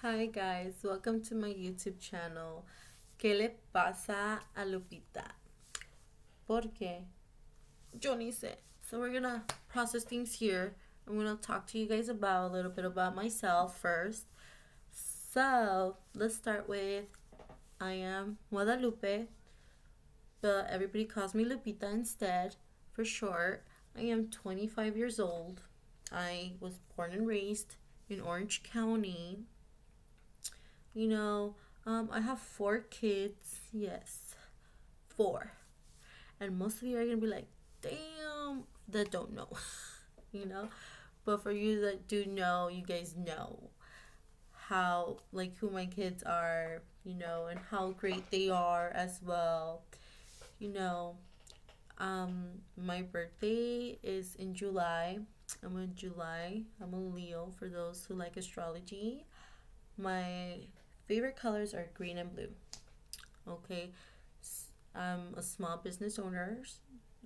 Hi guys, welcome to my YouTube channel. ¿Qué le pasa a Lupita? ¿Por qué? Yo ni sé. So we're gonna process things here. I'm gonna talk to you guys about a little bit about myself first. So let's start with I am Guadalupe, but everybody calls me Lupita instead for short. I am 25 years old. I was born and raised in Orange County. I have 4 kids. Yes, 4. And most of you are going to be like, damn, that don't know, you know? But for you that do know, you guys know how, like, who my kids are, and how great they are as well. You know, my birthday is in July. I'm a Leo for those who like astrology. My favorite colors are green and blue. Okay, I'm a small business owner,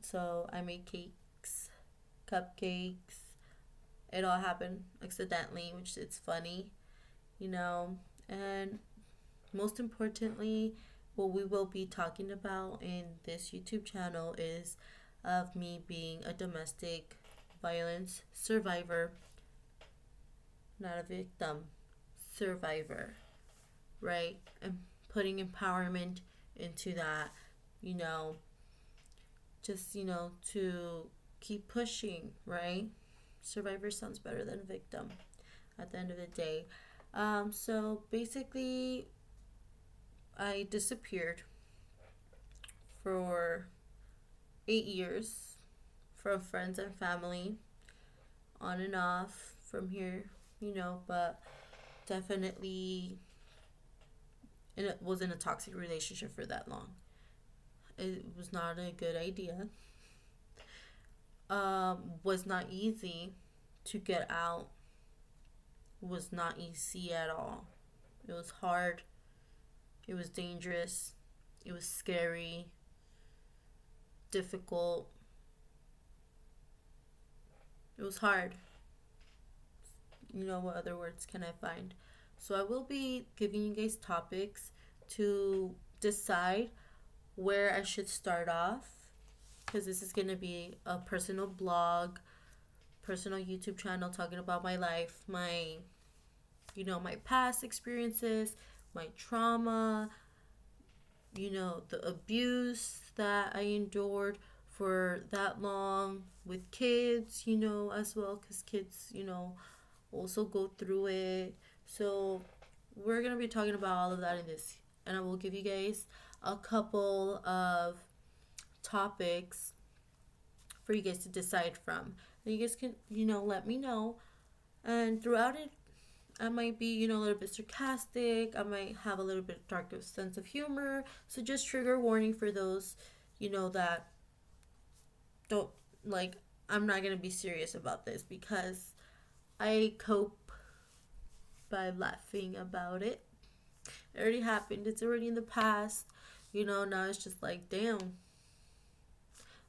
so I make cakes, cupcakes. It all happened accidentally, which it's funny, you know. And most importantly, what we will be talking about in this YouTube channel is of me being a domestic violence survivor, not a victim, survivor, right? And putting empowerment into that, you know, just, to keep pushing, right? Survivor sounds better than victim at the end of the day. So basically, I disappeared for 8 years from friends and family, on and off from here, but definitely it wasn't a toxic relationship for that long. It was not a good idea. Was not easy to get out. Was not easy at all. It was hard. It was dangerous. It was scary. Difficult. It was hard. What other words can I find? So I will be giving you guys topics to decide where I should start off, because this is going to be a personal blog, personal YouTube channel talking about my life, my past experiences, my trauma, the abuse that I endured for that long with kids, as well, because kids, also go through it. So we're going to be talking about all of that in this, and I will give you guys a couple of topics for you guys to decide from. And you guys can, let me know. And throughout it, I might be, a little bit sarcastic. I might have a little bit darker sense of humor. So just trigger warning for those, that don't, like, I'm not going to be serious about this because I cope by laughing about it. It already happened. It's already in the past. Now it's just like, damn,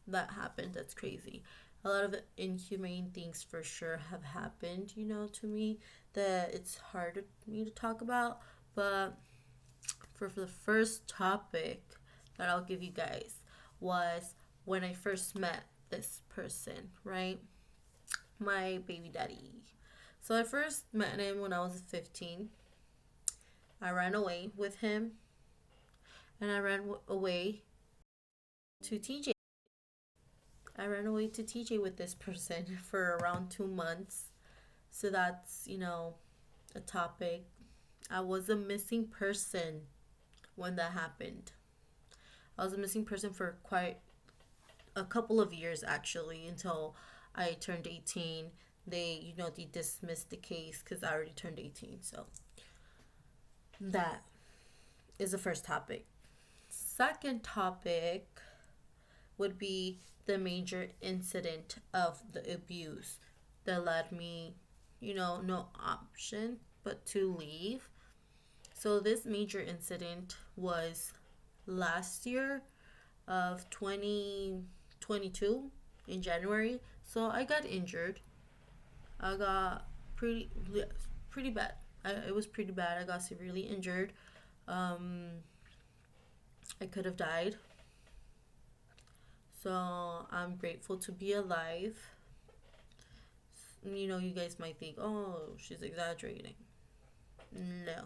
that happened. That's crazy. A lot of inhumane things for sure have happened, to me that it's hard for me to talk about. But for the first topic that I'll give you guys was when I first met this person, right? My baby daddy. So I first met him when I was 15. I ran away with him, and I ran away to TJ. I ran away to TJ with this person for around 2 months. So that's, a topic. I was a missing person when that happened. I was a missing person for quite a couple of years, actually, until I turned 18. They dismissed the case because I already turned 18. So that is the first topic. Second topic would be the major incident of the abuse that led me, no option but to leave. So this major incident was last year of 2022 in January. So I got injured. I got pretty bad. It was pretty bad. I got severely injured. Um, I could have died. So I'm grateful to be alive. You guys might think, oh, she's exaggerating. No,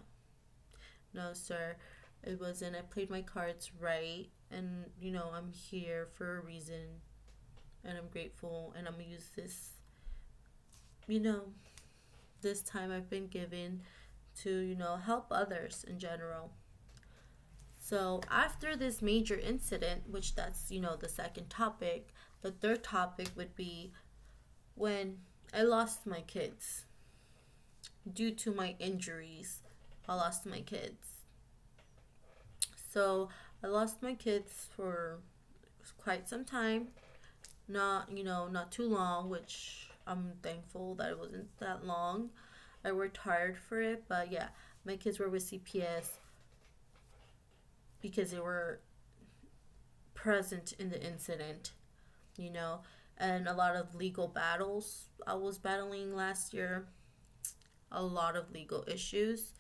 no, sir. It wasn't. I played my cards right. And, I'm here for a reason. And I'm grateful. And I'm going to use you know, this time I've been given to, help others in general. So after this major incident, which that's, the second topic, the third topic would be when I lost my kids due to my injuries. I lost my kids. So I lost my kids for quite some time. Not too long, which I'm thankful that it wasn't that long. I worked hard for it, but yeah, my kids were with CPS because they were present in the incident, you know, and a lot of legal battles I was battling last year, a lot of legal issues.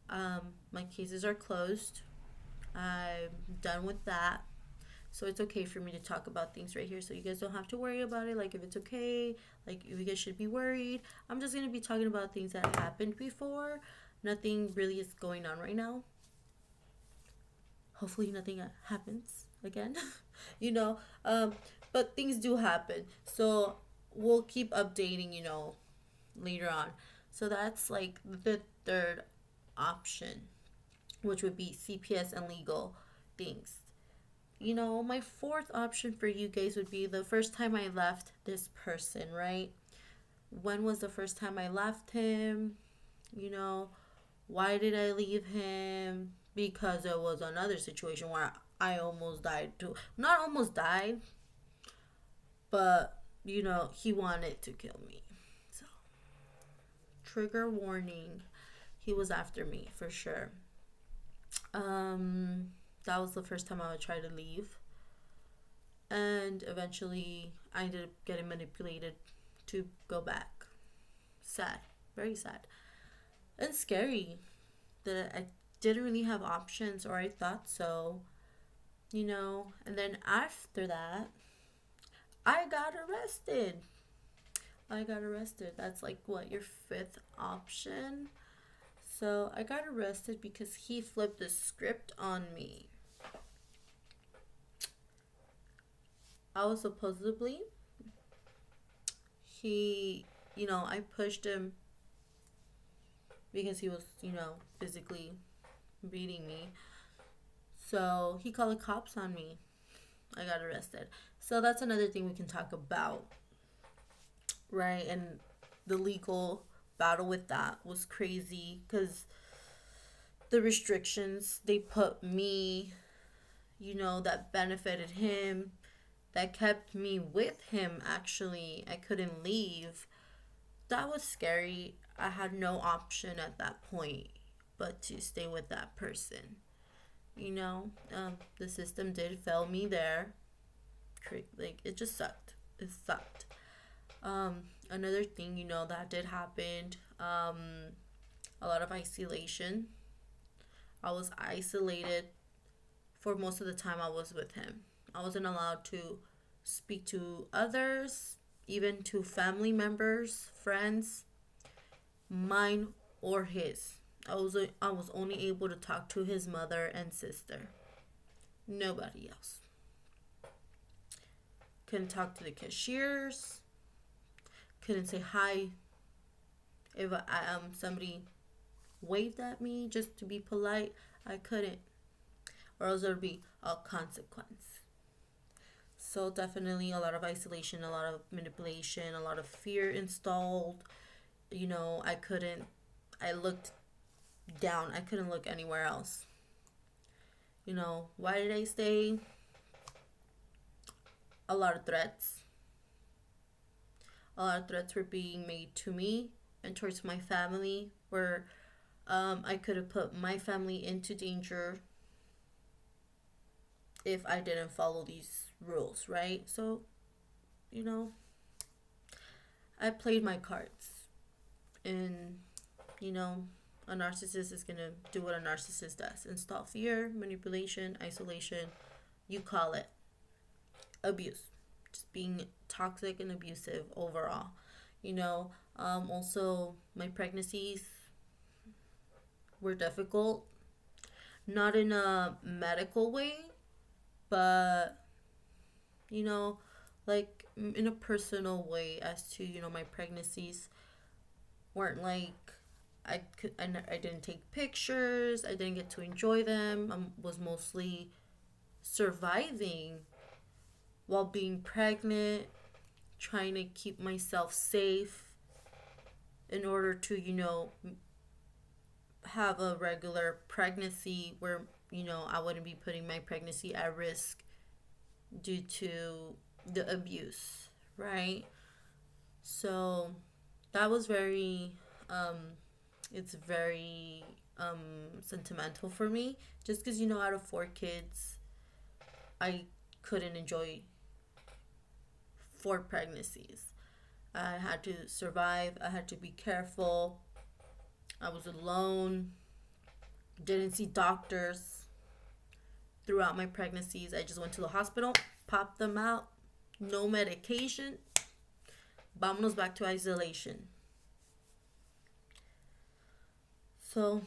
My cases are closed. I'm done with that. So it's okay for me to talk about things right here. So you guys don't have to worry about it. Like, if it's okay, like, if you guys should be worried. I'm just going to be talking about things that happened before. Nothing really is going on right now. Hopefully nothing happens again. you know, but things do happen. So we'll keep updating, later on. So that's like the third option, which would be CPS and legal things. My fourth option for you guys would be the first time I left this person, right? When was the first time I left him? You know, why did I leave him? Because it was another situation where I almost died too. Not almost died, but, he wanted to kill me. So, trigger warning. He was after me for sure. That was the first time I would try to leave. And eventually I ended up getting manipulated to go back. Sad. Very sad. And scary that I didn't really have options, or I thought so. And then after that, I got arrested. That's like what, your fifth option? So I got arrested because he flipped the script on me. I was supposedly, I pushed him because he was, physically beating me. So he called the cops on me. I got arrested. So that's another thing we can talk about, right? And the legal battle with that was crazy because the restrictions they put me, that benefited him, that kept me with him, actually. I couldn't leave. That was scary. I had no option at that point but to stay with that person. The system did fail me there. Like, it just sucked. It sucked. Another thing, that did happen, a lot of isolation. I was isolated for most of the time I was with him. I wasn't allowed to speak to others, even to family members, friends, mine or his. I was only able to talk to his mother and sister. Nobody else. Couldn't talk to the cashiers. Couldn't say hi if somebody waved at me just to be polite. I couldn't, or else there'd be a consequence. So definitely a lot of isolation, a lot of manipulation, a lot of fear installed. I looked down. I couldn't look anywhere else. Why did I stay? A lot of threats. A lot of threats were being made to me and towards my family, where I could have put my family into danger if I didn't follow these rules, right? So, I played my cards. And, A narcissist is going to do what a narcissist does: install fear, manipulation, isolation. You call it abuse. Just being toxic and abusive overall. You know, also, my pregnancies were difficult. Not in a medical way, but, you know, like in a personal way, as to, my pregnancies weren't like I didn't take pictures. I didn't get to enjoy them. I was mostly surviving while being pregnant, trying to keep myself safe in order to, have a regular pregnancy where, I wouldn't be putting my pregnancy at risk due to the abuse, right? So that was very, it's very sentimental for me, just because, out of 4 kids, I couldn't enjoy 4 pregnancies. I had to survive. I had to be careful. I was alone. Didn't see doctors throughout my pregnancies. I just went to the hospital, popped them out. No medication. Vámonos back to isolation. So,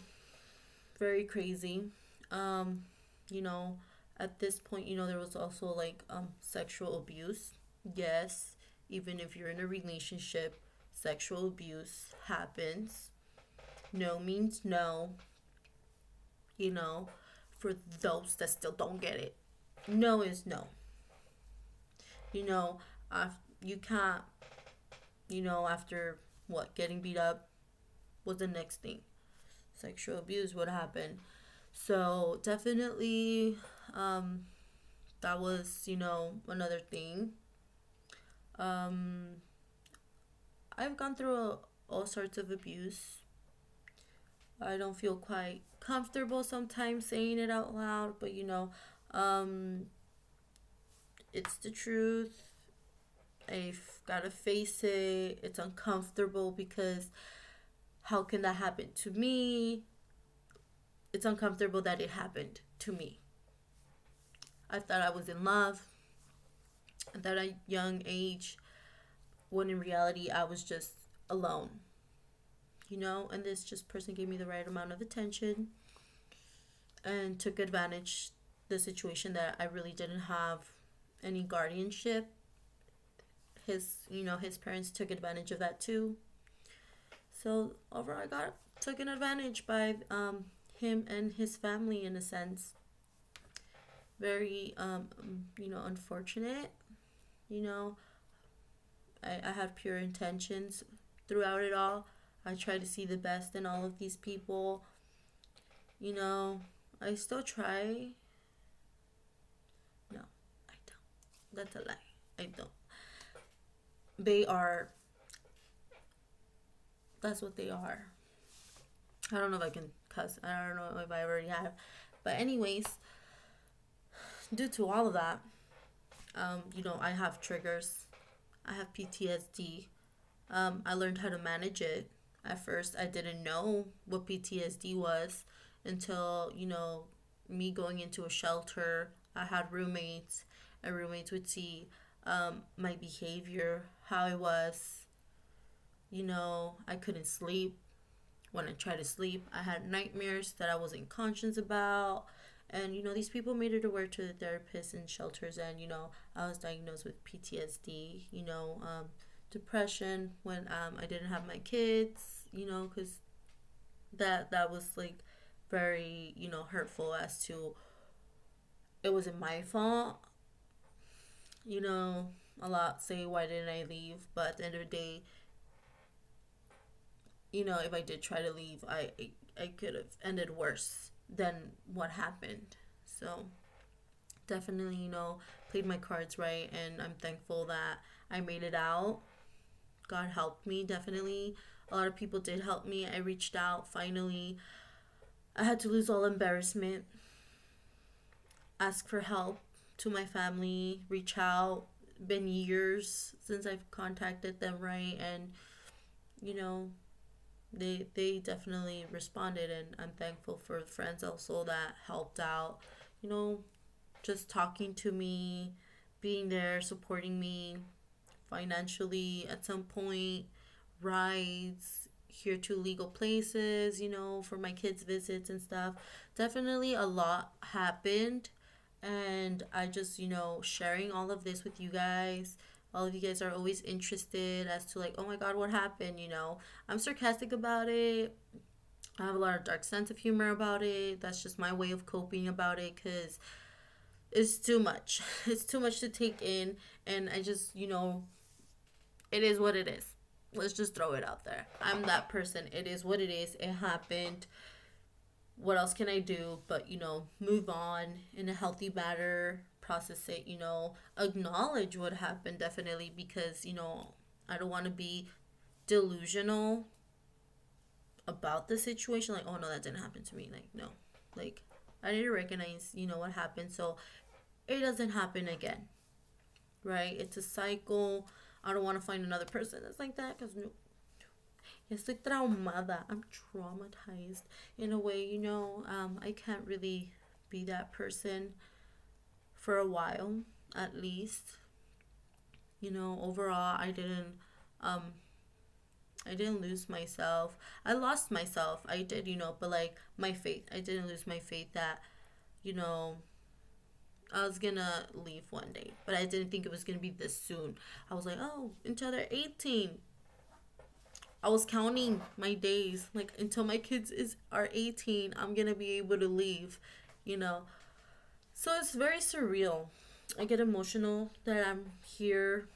very crazy. You know, at this point, there was also like sexual abuse. Yes, even if you're in a relationship, sexual abuse happens. No means no. You know, for those that still don't get it, no is no. You know, you can't, after what, getting beat up was the next thing. Sexual abuse would happen. So definitely, that was, another thing. Um, I've gone through all sorts of abuse. I don't feel quite comfortable sometimes saying it out loud, but um, it's the truth. I've got to face it. It's uncomfortable because how can that happen to me? It's uncomfortable that it happened to me. I thought I was in love at a young age, when in reality I was just alone. And this just person gave me the right amount of attention and took advantage the situation that I really didn't have any guardianship. His parents took advantage of that too. So overall, I got taken advantage by him and his family, in a sense. Very unfortunate. I had pure intentions throughout it all. I try to see the best in all of these people. I still try. No, I don't. That's a lie. I don't. They are. That's what they are. I don't know if I can cuss. I don't know if I already have. But anyways, due to all of that, I have triggers. I have PTSD. I learned how to manage it. At first, I didn't know what PTSD was until, me going into a shelter. I had roommates, and roommates would see my behavior, how I was. I couldn't sleep. When I tried to sleep, I had nightmares that I wasn't conscious about. And, these people made it aware to the therapists and shelters. And, I was diagnosed with PTSD, depression when I didn't have my kids, because that was like very, hurtful, as to it wasn't my fault. A lot say, why didn't I leave? But at the end of the day, if I did try to leave, I could have ended worse than what happened. So definitely, played my cards right, and I'm thankful that I made it out. God helped me, definitely. A lot of people did help me. I reached out finally. I had to lose all embarrassment, ask for help to my family, reach out. Been years since I've contacted them, right? And They definitely responded, and I'm thankful for friends also that helped out, you know, just talking to me, being there, supporting me financially at some point, rides here to legal places, for my kids' visits and stuff. Definitely a lot happened. And I just, sharing all of this with you guys. All of you guys are always interested as to, like, oh my God, what happened? I'm sarcastic about it. I have a lot of dark sense of humor about it. That's just my way of coping about it because it's too much. It's too much to take in. And I just, it is what it is. Let's just throw it out there. I'm that person. It is what it is. It happened. What else can I do but, move on in a healthy manner, process it, acknowledge what happened definitely because, I don't want to be delusional about the situation. Like, oh no, that didn't happen to me. Like, no. Like, I need to recognize, what happened so it doesn't happen again. Right? It's a cycle. I don't want to find another person that's like that because no, estoy traumada. I'm traumatized in a way, I can't really be that person for a while, at least. Overall, um, I didn't lose myself. I lost myself. I did, but like my faith. I didn't lose my faith that, you know, I was gonna leave one day, but I didn't think it was gonna be this soon. I was like, oh, until they're 18. I was counting my days, like until my are 18, I'm gonna be able to leave, you know. So it's very surreal. I get emotional that I'm here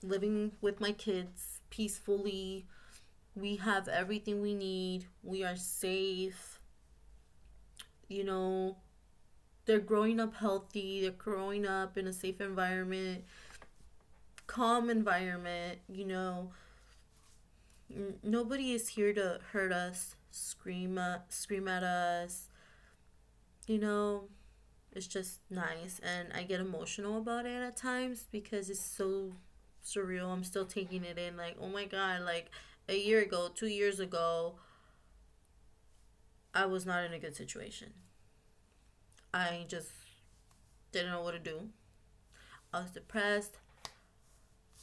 living with my kids peacefully. We have everything we need. We are safe. You know, they're growing up healthy. They're growing up in a safe environment, calm environment. Nobody is here to hurt us, scream at us. You know, it's just nice, and I get emotional about it at times because it's so surreal. I'm still taking it in, like, oh my God, like a year ago, 2 years ago, I was not in a good situation. I just didn't know what to do. I was depressed.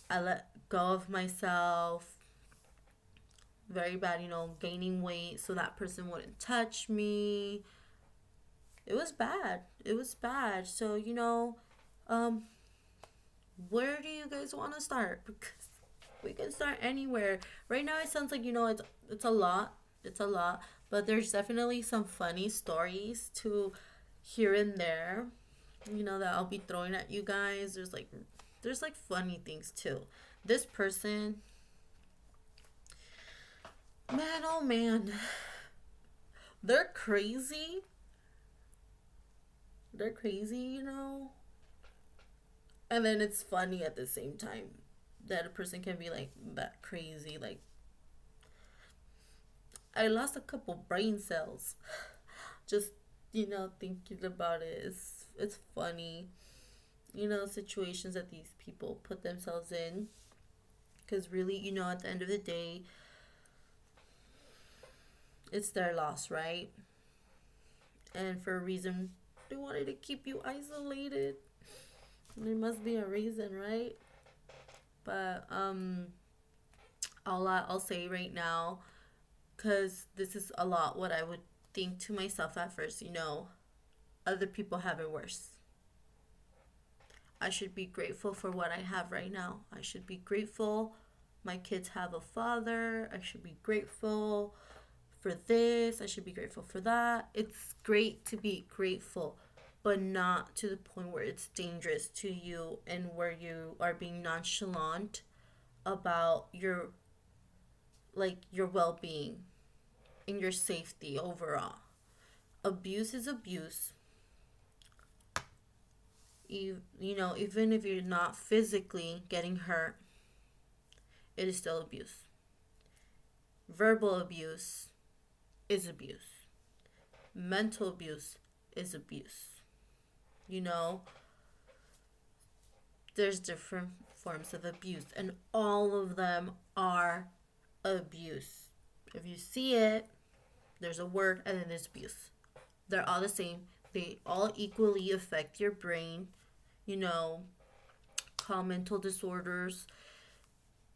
I let go of myself very bad, gaining weight so that person wouldn't touch me. It was bad. It was bad. So, um, where do you guys want to start? Because we can start anywhere. Right now, it sounds like, it's a lot. It's a lot. But there's definitely some funny stories to here and there, that I'll be throwing at you guys. There's like funny things too. This person, man, oh man, they're crazy. They're crazy, And then it's funny at the same time that a person can be like that crazy. Like, I lost a couple brain cells just, thinking about it. It's funny, situations that these people put themselves in. Because really, at the end of the day, it's their loss, right? And for a reason, they wanted to keep you isolated. There must be a reason, right? But I'll say right now, because this is a lot what I would think to myself at first. Other people have it worse. I should be grateful for what I have right now. I should be grateful my kids have a father. I should be grateful for this. I should be grateful for that. It's great to be grateful, but not to the point where it's dangerous to you and where you are being nonchalant about your well-being and your safety overall. Abuse is abuse. Even if you're not physically getting hurt, it is still abuse. Verbal abuse is abuse. Mental abuse is abuse. There's different forms of abuse, and all of them are abuse. If you see it, there's a word, and then there's abuse. They're all the same. They all equally affect your brain, you know, call mental disorders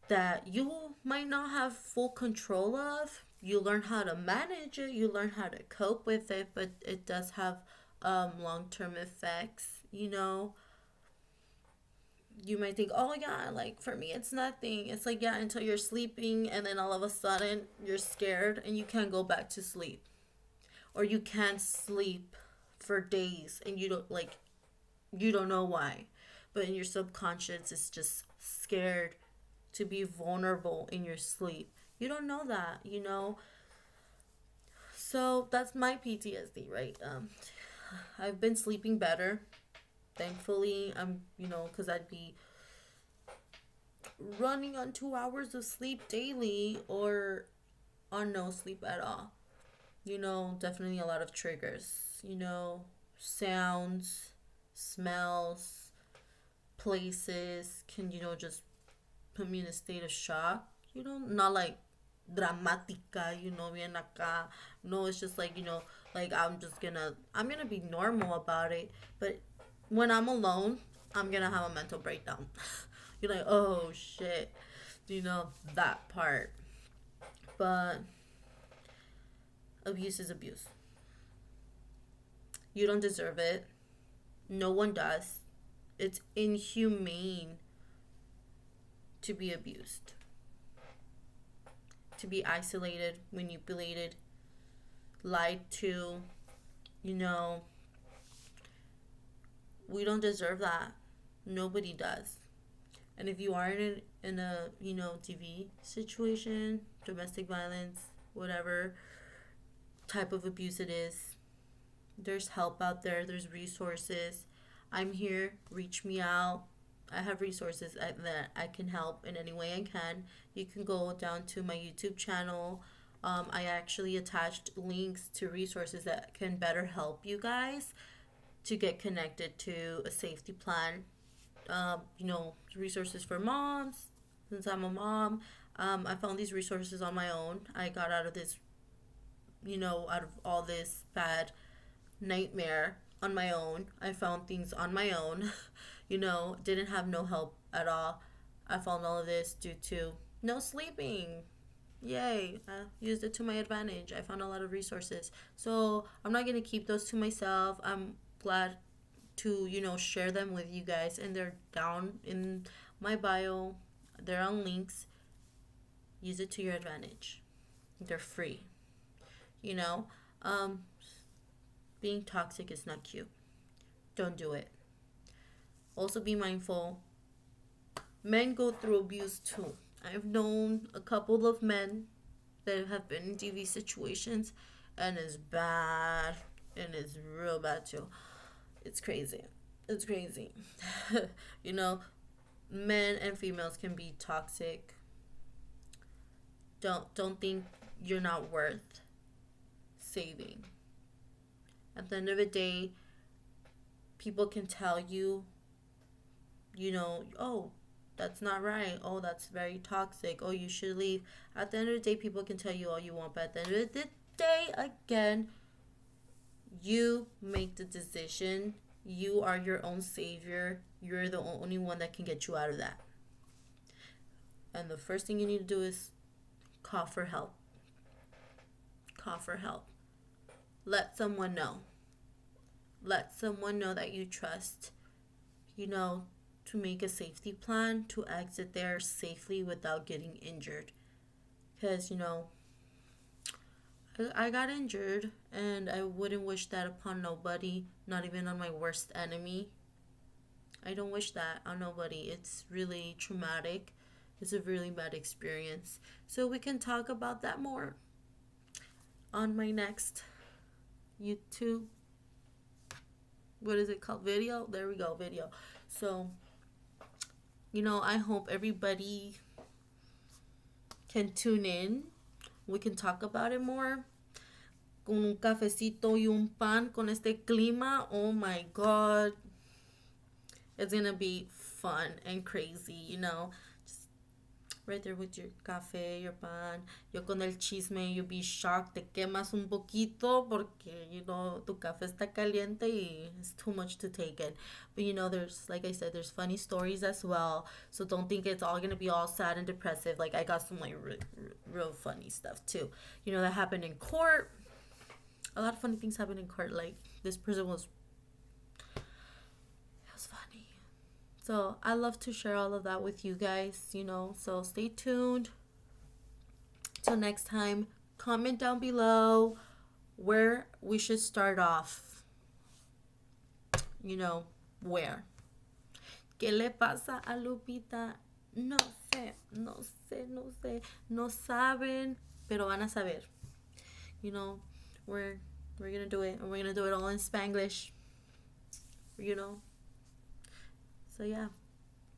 that you might not have full control of. You learn how to manage it, you learn how to cope with it, but it does have long term effects, you know. You might think, oh yeah, like for me it's nothing. It's like, yeah, until you're sleeping, and then all of a sudden you're scared and you can't go back to sleep. Or you can't sleep for days and you don't know why. But in your subconscious it's just scared to be vulnerable in your sleep. You don't know that, you know. So that's my PTSD, right? I've been sleeping better, thankfully. Because I'd be running on 2 hours of sleep daily or on no sleep at all. Definitely a lot of triggers, sounds, smells, places can, just put me in a state of shock, not like dramatica, bien acá. No, it's just like, like I'm gonna be normal about it. But when I'm alone, I'm gonna have a mental breakdown. You're like, oh shit, that part. But abuse is abuse. You don't deserve it. No one does. It's inhumane to be abused, to be isolated, manipulated, lied to. You know, we don't deserve that. Nobody does. And if you are in a DV situation, domestic violence, whatever type of abuse it is, there's help out there. There's resources. I'm here. Reach me out. I have resources that I can help in any way I can. You can go down to my YouTube channel. I actually attached links to resources that can better help you guys to get connected to a safety plan. Resources for moms. Since I'm a mom, I found these resources on my own. I got out of this, out of all this bad nightmare on my own. I found things on my own. Didn't have no help at all. I found all of this due to no sleeping. Yay, I used it to my advantage. I found a lot of resources. So I'm not going to keep those to myself. I'm glad to, share them with you guys. And they're down in my bio. They're on links. Use it to your advantage. They're free. You know, um, being toxic is not cute. Don't do it. Also be mindful. Men go through abuse too. I've known a couple of men that have been in DV situations, and it's bad, and it's real bad too. It's crazy. It's crazy. you know, Men and females can be toxic. Don't think you're not worth saving. At the end of the day, people can tell you, oh, that's not right. Oh, that's very toxic. Oh, you should leave. At the end of the day, people can tell you all you want, but at the end of the day, again, you make the decision. You are your own savior. You're the only one that can get you out of that. And the first thing you need to do is call for help. Call for help. Let someone know. Let someone know that you trust, to make a safety plan to exit there safely without getting injured. Because, I got injured, and I wouldn't wish that upon nobody, not even on my worst enemy. I don't wish that on nobody. It's really traumatic. It's a really bad experience. So we can talk about that more on my next YouTube. What is it called? Video? There we go, video. So, I hope everybody can tune in. We can talk about it more. Con un cafecito y un pan con este clima. Oh my God. It's going to be fun and crazy, Just right there with your café, your pan. Yo con el chisme, you'll be shocked. Te quemas un poquito porque, tu café está caliente y it's too much to take in. But, there's, like I said, there's funny stories as well. So don't think it's all going to be all sad and depressive. Like, I got some, like, real funny stuff, too. That happened in court. A lot of funny things happen in court. Like, this person was funny. So I love to share all of that with you guys, so stay tuned. Till next time, comment down below where we should start off. Where. ¿Qué le pasa a Lupita? No sé. No saben, pero van a saber. We're gonna do it, and we're gonna do it all in Spanglish. So yeah,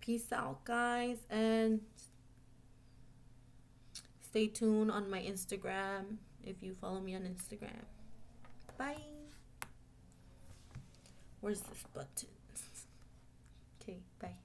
peace out, guys, and stay tuned on my Instagram if you follow me on Instagram. Bye. Where's this button? Okay, bye.